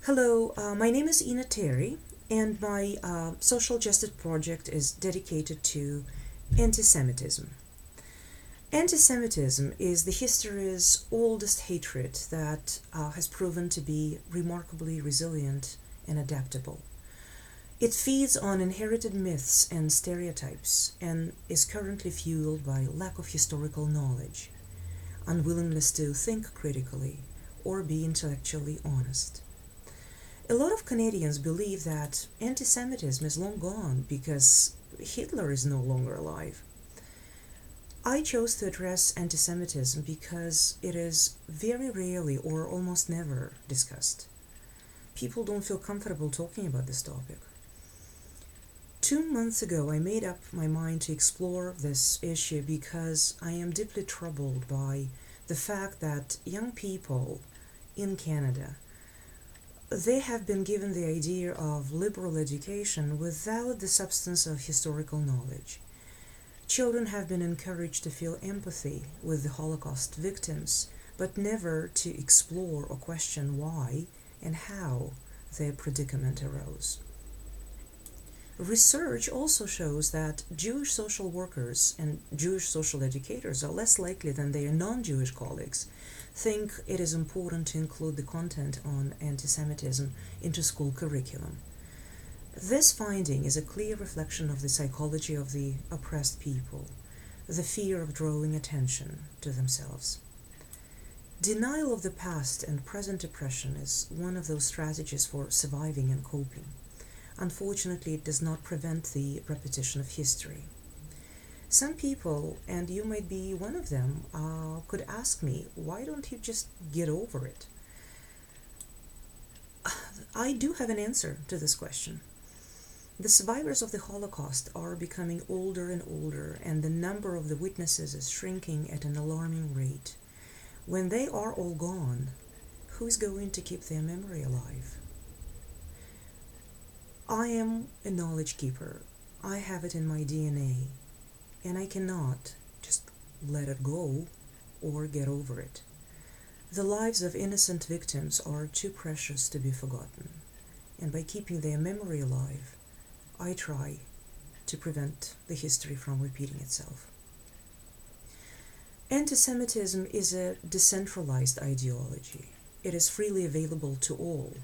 Hello, my name is Ina Terry, and my social justice project is dedicated to anti Semitism. Anti Semitism is the history's oldest hatred that has proven to be remarkably resilient and adaptable. It feeds on inherited myths and stereotypes and is currently fueled by lack of historical knowledge, unwillingness to think critically, or be intellectually honest. A lot of Canadians believe that anti Semitism is long gone because Hitler is no longer alive. I chose to address anti Semitism because it is very rarely or almost never discussed. People don't feel comfortable talking about this topic. 2 months ago, I made up my mind to explore this issue because I am deeply troubled by the fact that young people in Canada, they have been given the idea of liberal education without the substance of historical knowledge. Children have been encouraged to feel empathy with the Holocaust victims, but never to explore or question why and how their predicament arose. Research also shows that Jewish social workers and Jewish social educators are less likely than their non Jewish colleagues think it is important to include the content on anti Semitism into school curriculum. This finding is a clear reflection of the psychology of the oppressed people, the fear of drawing attention to themselves. Denial of the past and present oppression is one of those strategies for surviving and coping. Unfortunately, it does not prevent the repetition of history. Some people, and you might be one of them, could ask me, why don't you just get over it? I do have an answer to this question. The survivors of the Holocaust are becoming older and older, and the number of the witnesses is shrinking at an alarming rate. When they are all gone, who's going to keep their memory alive? I am a knowledge keeper. I have it in my DNA, and I cannot just let it go or get over it. The lives of innocent victims are too precious to be forgotten, and by keeping their memory alive, I try to prevent the history from repeating itself. Anti-Semitism is a decentralized ideology. It is freely available to all,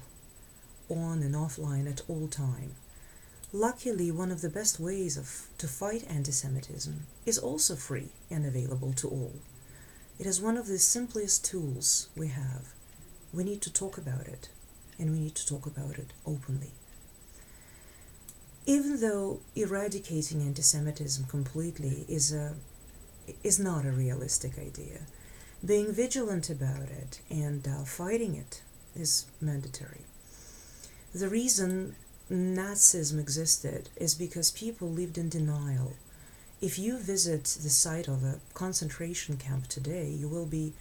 on and offline at all time. Luckily, one of the best ways to fight anti-Semitism is also free and available to all. It is one of the simplest tools we have. We need to talk about it, and we need to talk about it openly. Even though eradicating anti-Semitism completely is not a realistic idea, being vigilant about it and fighting it is mandatory. The reason Nazism existed is because people lived in denial. If you visit the site of a concentration camp today, you will be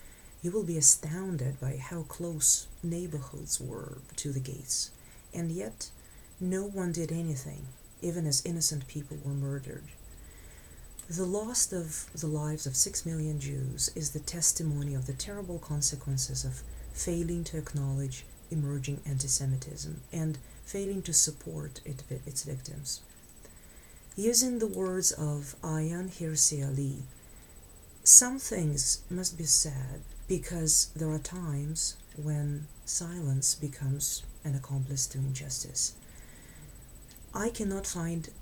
astounded by how close neighborhoods were to the gates. And yet, no one did anything, even as innocent people were murdered. The loss of the lives of 6 million Jews is the testimony of the terrible consequences of failing to acknowledge emerging anti-Semitism and failing to support its victims. Using the words of Ayaan Hirsi Ali, some things must be said because there are times when silence becomes an accomplice to injustice. I can't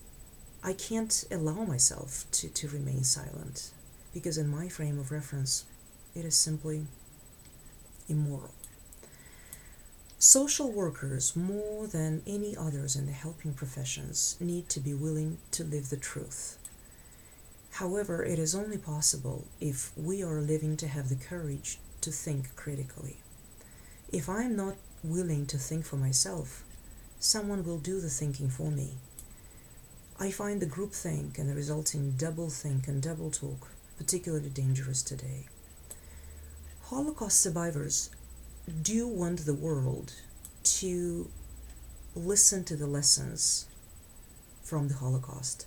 allow myself to remain silent because in my frame of reference, it is simply immoral. Social workers, more than any others in the helping professions, need to be willing to live the truth. However, it is only possible if we are living to have the courage to think critically. If I am not willing to think for myself, someone will do the thinking for me. I find the groupthink and the resulting doublethink and double talk particularly dangerous today. Holocaust survivors do want the world to listen to the lessons from the Holocaust.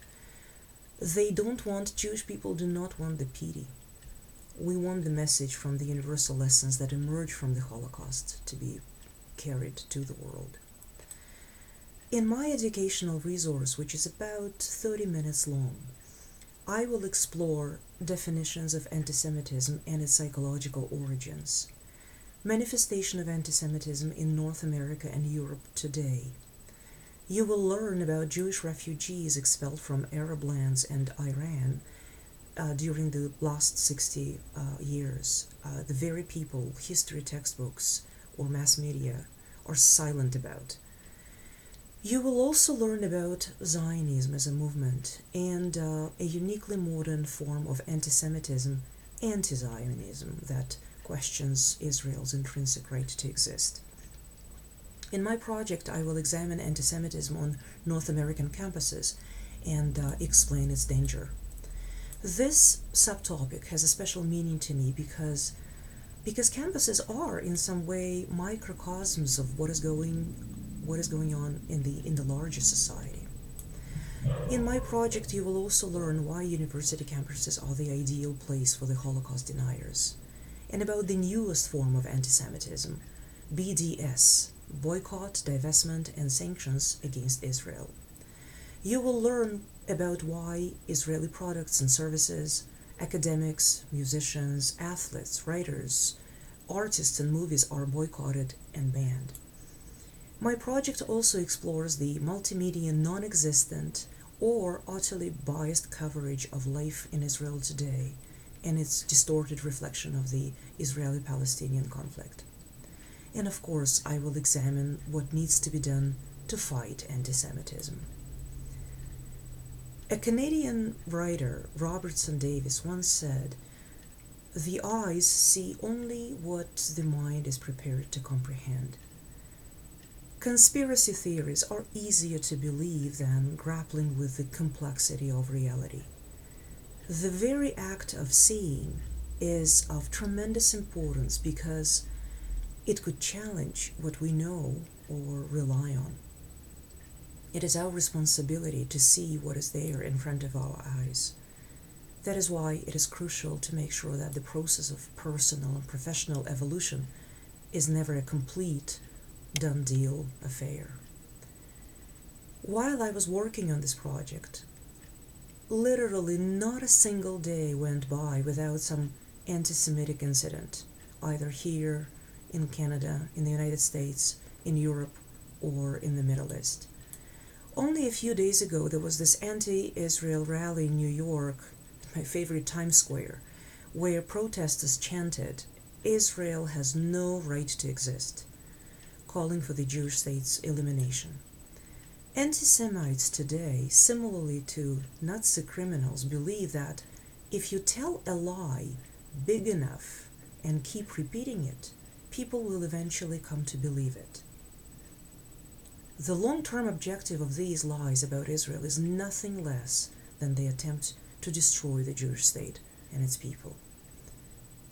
They don't want, Jewish people do not want the pity. We want the message from the universal lessons that emerge from the Holocaust to be carried to the world. In my educational resource, which is about 30 minutes long, I will explore definitions of antisemitism and its psychological origins, manifestation of antisemitism in North America and Europe today. You will learn about Jewish refugees expelled from Arab lands and Iran during the last 60 years, the very people history textbooks or mass media are silent about. You will also learn about Zionism as a movement and a uniquely modern form of anti-Semitism, anti-Zionism, that questions Israel's intrinsic right to exist. In my project, I will examine anti-Semitism on North American campuses and explain its danger. This subtopic has a special meaning to me because campuses are in some way microcosms of what is going on in the larger society. In my project, you will also learn why university campuses are the ideal place for the Holocaust deniers, and about the newest form of anti-Semitism, BDS, boycott, divestment, and sanctions against Israel. You will learn about why Israeli products and services, academics, musicians, athletes, writers, artists, and movies are boycotted and banned. My project also explores the multimedia non-existent or utterly biased coverage of life in Israel today and its distorted reflection of the Israeli-Palestinian conflict. And of course, I will examine what needs to be done to fight anti-Semitism. A Canadian writer, Robertson Davis, once said, "The eyes see only what the mind is prepared to comprehend." Conspiracy theories are easier to believe than grappling with the complexity of reality. The very act of seeing is of tremendous importance because it could challenge what we know or rely on. It is our responsibility to see what is there in front of our eyes. That is why it is crucial to make sure that the process of personal and professional evolution is never a complete, done deal affair. While I was working on this project, literally not a single day went by without some anti-Semitic incident, either here, in Canada, in the United States, in Europe, or in the Middle East. Only a few days ago, there was this anti-Israel rally in New York, my favorite Times Square, where protesters chanted, "Israel has no right to exist," calling for the Jewish state's elimination. Anti-Semites today, similarly to Nazi criminals, believe that if you tell a lie big enough and keep repeating it, people will eventually come to believe it. The long-term objective of these lies about Israel is nothing less than the attempt to destroy the Jewish state and its people.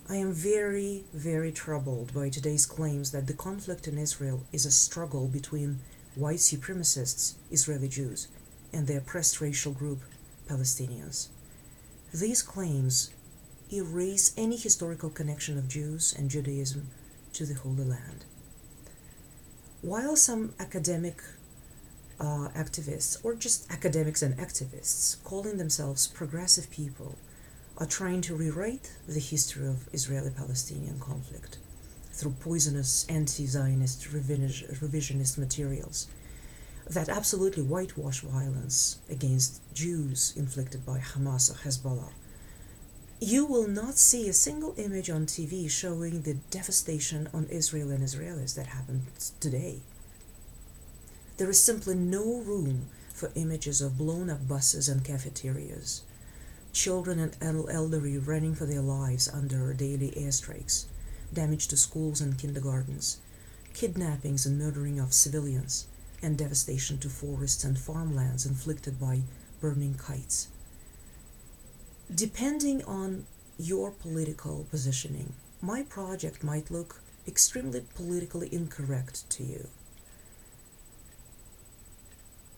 I am very, very troubled by today's claims that the conflict in Israel is a struggle between white supremacists, Israeli Jews, and the oppressed racial group, Palestinians. These claims erase any historical connection of Jews and Judaism to the Holy Land. While some academic activists, or just academics and activists, calling themselves progressive people, are trying to rewrite the history of Israeli-Palestinian conflict through poisonous anti-Zionist revisionist materials that absolutely whitewash violence against Jews inflicted by Hamas or Hezbollah, you will not see a single image on TV showing the devastation on Israel and Israelis that happened today. There is simply no room for images of blown-up buses and cafeterias, children and elderly running for their lives under daily airstrikes, damage to schools and kindergartens, kidnappings and murdering of civilians, and devastation to forests and farmlands inflicted by burning kites. Depending on your political positioning, my project might look extremely politically incorrect to you.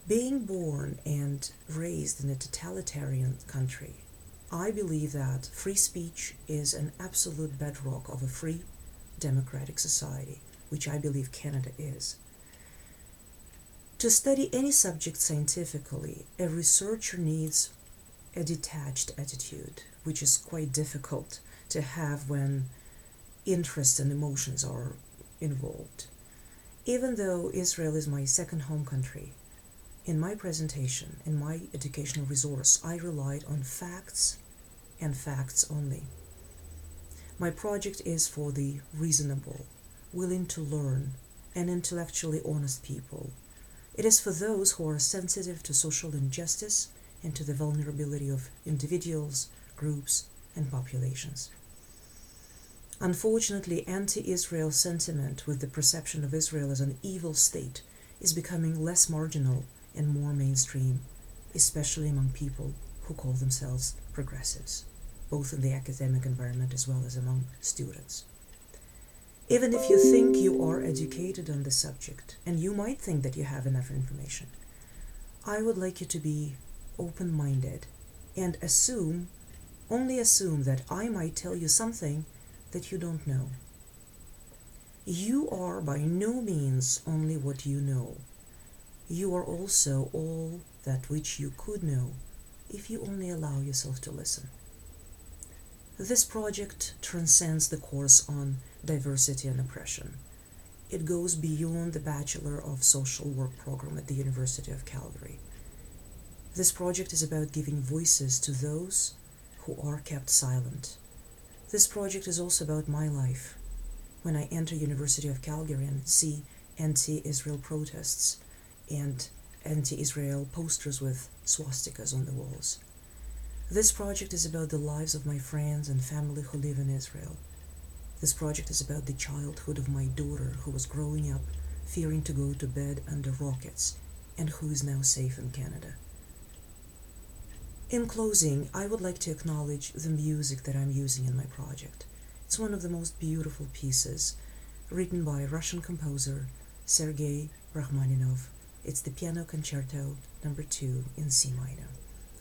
Being born and raised in a totalitarian country, I believe that free speech is an absolute bedrock of a free, democratic society, which I believe Canada is. To study any subject scientifically, a researcher needs a detached attitude, which is quite difficult to have when interests and emotions are involved. Even though Israel is my second home country, in my presentation, in my educational resource, I relied on facts and facts only. My project is for the reasonable, willing to learn, and intellectually honest people. It is for those who are sensitive to social injustice and to the vulnerability of individuals, groups, and populations. Unfortunately, anti-Israel sentiment with the perception of Israel as an evil state is becoming less marginal and more mainstream, especially among people who call themselves progressives, both in the academic environment as well as among students. Even if you think you are educated on the subject, and you might think that you have enough information, I would like you to be open-minded and only assume that I might tell you something that you don't know. You are by no means only what you know. You are also all that which you could know if you only allow yourself to listen. This project transcends the course on diversity and oppression. It goes beyond the Bachelor of Social Work program at the University of Calgary. This project is about giving voices to those who are kept silent. This project is also about my life. When I enter University of Calgary and see anti-Israel protests and anti-Israel posters with swastikas on the walls. This project is about the lives of my friends and family who live in Israel. This project is about the childhood of my daughter who was growing up fearing to go to bed under rockets and who is now safe in Canada. In closing, I would like to acknowledge the music that I'm using in my project. It's one of the most beautiful pieces written by Russian composer Sergei Rachmaninoff. It's the Piano Concerto No. 2 in C minor.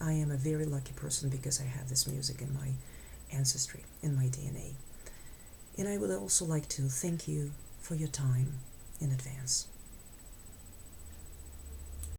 I am a very lucky person because I have this music in my ancestry, in my DNA. And I would also like to thank you for your time in advance.